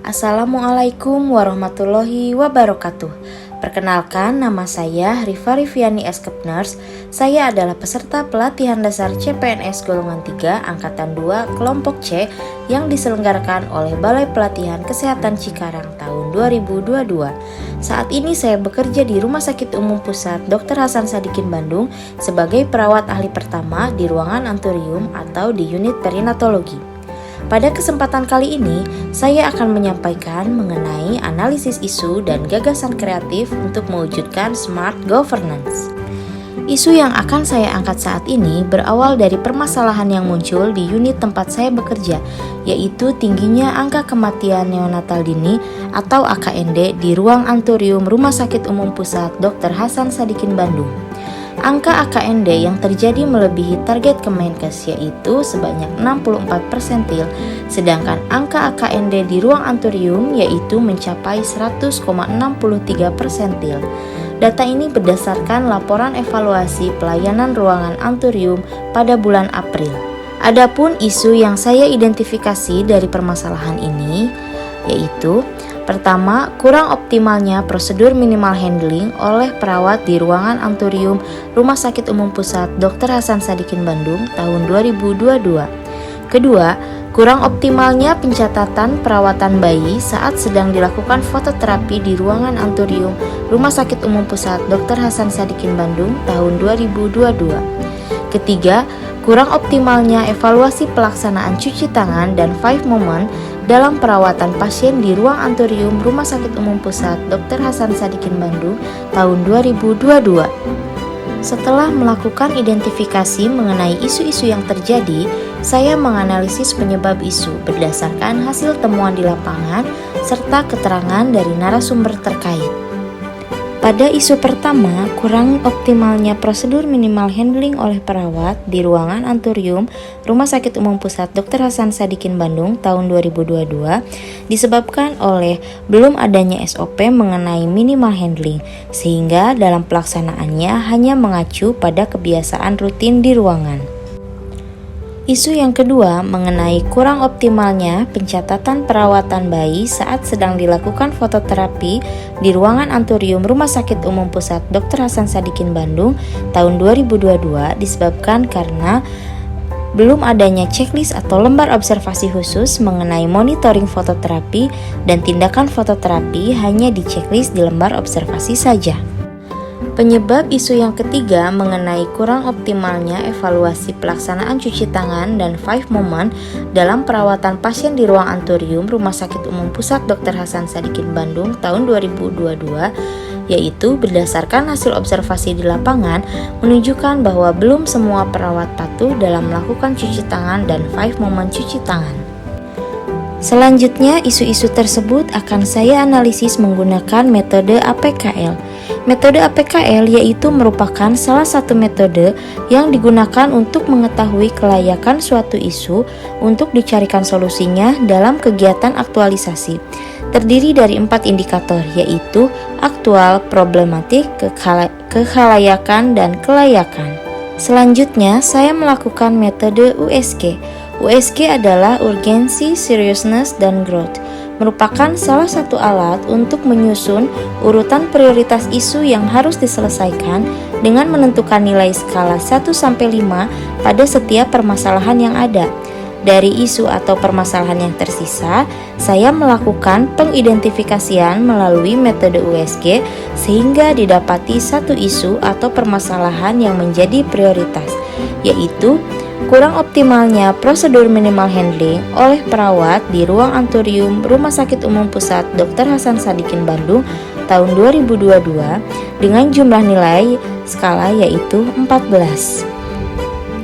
Assalamualaikum warahmatullahi wabarakatuh. Perkenalkan, nama saya Rifa Riviani Eskepners. Saya adalah peserta pelatihan dasar CPNS golongan 3 angkatan 2 kelompok C yang diselenggarakan oleh Balai Pelatihan Kesehatan Cikarang tahun 2022. Saat ini saya bekerja di Rumah Sakit Umum Pusat Dr. Hasan Sadikin Bandung sebagai perawat ahli pertama di ruangan anturium atau di unit perinatologi. Pada kesempatan kali ini, saya akan menyampaikan mengenai analisis isu dan gagasan kreatif untuk mewujudkan smart governance. Isu yang akan saya angkat saat ini berawal dari permasalahan yang muncul di unit tempat saya bekerja, yaitu tingginya angka kematian neonatal dini atau AKND di ruang anturium Rumah Sakit Umum Pusat Dr. Hasan Sadikin Bandung. Angka AKND yang terjadi melebihi target Kemenkes yaitu sebanyak 64 persentil, sedangkan angka AKND di ruang anturium yaitu mencapai 100,63 persentil. Data ini berdasarkan laporan evaluasi pelayanan ruangan anturium pada bulan April. Adapun isu yang saya identifikasi dari permasalahan ini yaitu pertama, kurang optimalnya prosedur minimal handling oleh perawat di ruangan anturium Rumah Sakit Umum Pusat Dr. Hasan Sadikin Bandung tahun 2022. Kedua, kurang optimalnya pencatatan perawatan bayi saat sedang dilakukan fototerapi di ruangan anturium Rumah Sakit Umum Pusat Dr. Hasan Sadikin Bandung tahun 2022. Ketiga, kurang optimalnya evaluasi pelaksanaan cuci tangan dan 5 moment dalam perawatan pasien di ruang anturium Rumah Sakit Umum Pusat Dr. Hasan Sadikin Bandung tahun 2022. Setelah melakukan identifikasi mengenai isu-isu yang terjadi, saya menganalisis penyebab isu berdasarkan hasil temuan di lapangan serta keterangan dari narasumber terkait. Pada isu pertama, kurang optimalnya prosedur minimal handling oleh perawat di ruangan anturium Rumah Sakit Umum Pusat Dr. Hasan Sadikin Bandung tahun 2022 disebabkan oleh belum adanya SOP mengenai minimal handling, sehingga dalam pelaksanaannya hanya mengacu pada kebiasaan rutin di ruangan. Isu yang kedua mengenai kurang optimalnya pencatatan perawatan bayi saat sedang dilakukan fototerapi di ruangan anturium Rumah Sakit Umum Pusat Dr. Hasan Sadikin Bandung tahun 2022 disebabkan karena belum adanya checklist atau lembar observasi khusus mengenai monitoring fototerapi dan tindakan fototerapi hanya di checklist di lembar observasi saja. Penyebab isu yang ketiga mengenai kurang optimalnya evaluasi pelaksanaan cuci tangan dan 5 moment dalam perawatan pasien di ruang anturium Rumah Sakit Umum Pusat Dr. Hasan Sadikin Bandung tahun 2022, yaitu berdasarkan hasil observasi di lapangan menunjukkan bahwa belum semua perawat patuh dalam melakukan cuci tangan dan 5 moment cuci tangan. Selanjutnya, isu-isu tersebut akan saya analisis menggunakan metode APKL. Metode APKL yaitu merupakan salah satu metode yang digunakan untuk mengetahui kelayakan suatu isu untuk dicarikan solusinya dalam kegiatan aktualisasi. Terdiri dari 4 indikator yaitu aktual, problematik, kekhalayakan, dan kelayakan. Selanjutnya, saya melakukan metode USG. USG adalah urgency, seriousness, dan growth, merupakan salah satu alat untuk menyusun urutan prioritas isu yang harus diselesaikan dengan menentukan nilai skala 1-5 pada setiap permasalahan yang ada. Dari isu atau permasalahan yang tersisa, saya melakukan pengidentifikasian melalui metode USG sehingga didapati satu isu atau permasalahan yang menjadi prioritas, yaitu kurang optimalnya prosedur minimal handling oleh perawat di ruang anturium Rumah Sakit Umum Pusat Dr. Hasan Sadikin Bandung tahun 2022 dengan jumlah nilai skala yaitu 14.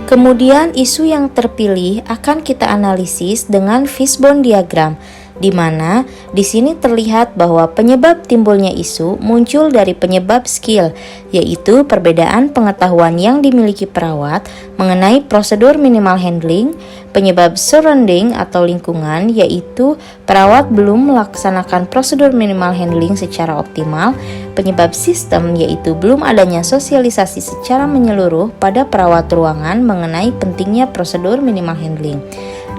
Kemudian isu yang terpilih akan kita analisis dengan fishbone diagram, di mana di sini terlihat bahwa penyebab timbulnya isu muncul dari penyebab skill, yaitu perbedaan pengetahuan yang dimiliki perawat mengenai prosedur minimal handling. Penyebab surrounding atau lingkungan, yaitu perawat belum melaksanakan prosedur minimal handling secara optimal. Penyebab sistem, yaitu belum adanya sosialisasi secara menyeluruh pada perawat ruangan mengenai pentingnya prosedur minimal handling.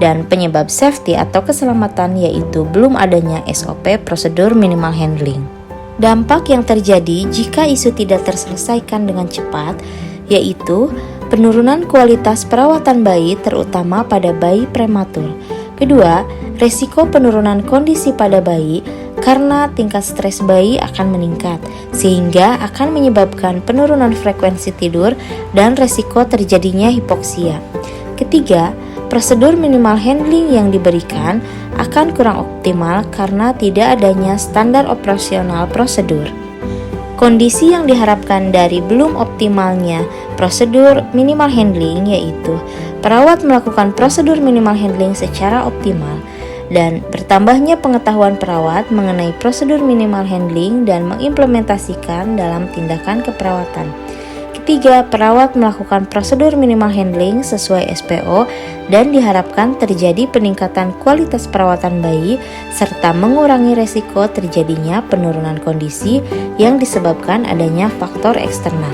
dan penyebab safety atau keselamatan yaitu belum adanya SOP prosedur minimal handling. Dampak yang terjadi jika isu tidak terselesaikan dengan cepat yaitu penurunan kualitas perawatan bayi terutama pada bayi prematur. Kedua, resiko penurunan kondisi pada bayi karena tingkat stres bayi akan meningkat sehingga akan menyebabkan penurunan frekuensi tidur dan resiko terjadinya hipoksia. Ketiga, prosedur minimal handling yang diberikan akan kurang optimal karena tidak adanya standar operasional prosedur. Kondisi yang diharapkan dari belum optimalnya prosedur minimal handling yaitu perawat melakukan prosedur minimal handling secara optimal dan bertambahnya pengetahuan perawat mengenai prosedur minimal handling dan mengimplementasikan dalam tindakan keperawatan. Ketiga, perawat melakukan prosedur minimal handling sesuai SPO dan diharapkan terjadi peningkatan kualitas perawatan bayi serta mengurangi resiko terjadinya penurunan kondisi yang disebabkan adanya faktor eksternal.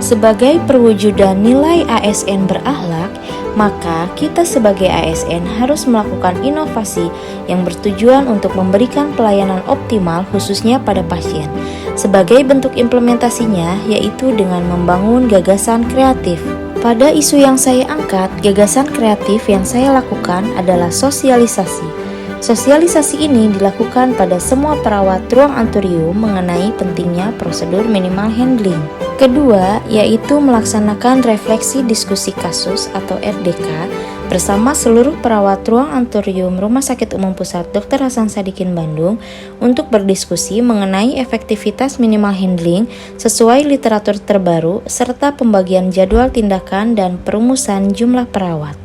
Sebagai perwujudan nilai ASN berakhlak, maka kita sebagai ASN harus melakukan inovasi yang bertujuan untuk memberikan pelayanan optimal khususnya pada pasien. Sebagai bentuk implementasinya yaitu dengan membangun gagasan kreatif. Pada isu yang saya angkat, gagasan kreatif yang saya lakukan adalah sosialisasi. Sosialisasi ini dilakukan pada semua perawat ruang anturium mengenai pentingnya prosedur minimal handling. Kedua, yaitu melaksanakan refleksi diskusi kasus atau RDK bersama seluruh perawat ruang anturium Rumah Sakit Umum Pusat Dr. Hasan Sadikin Bandung untuk berdiskusi mengenai efektivitas minimal handling sesuai literatur terbaru serta pembagian jadwal tindakan dan perumusan jumlah perawat.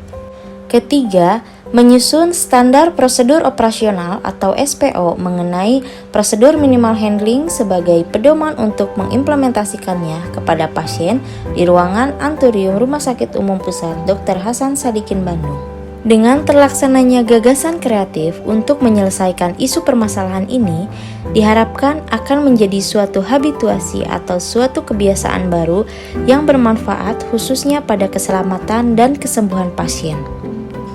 Ketiga, menyusun standar prosedur operasional atau SPO mengenai prosedur minimal handling sebagai pedoman untuk mengimplementasikannya kepada pasien di ruangan anturium Rumah Sakit Umum Pusat Dr. Hasan Sadikin Bandung. Dengan terlaksananya gagasan kreatif untuk menyelesaikan isu permasalahan ini, diharapkan akan menjadi suatu habituasi atau suatu kebiasaan baru yang bermanfaat khususnya pada keselamatan dan kesembuhan pasien.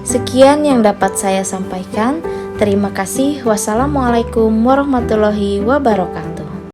Sekian yang dapat saya sampaikan. Terima kasih. Wassalamualaikum warahmatullahi wabarakatuh.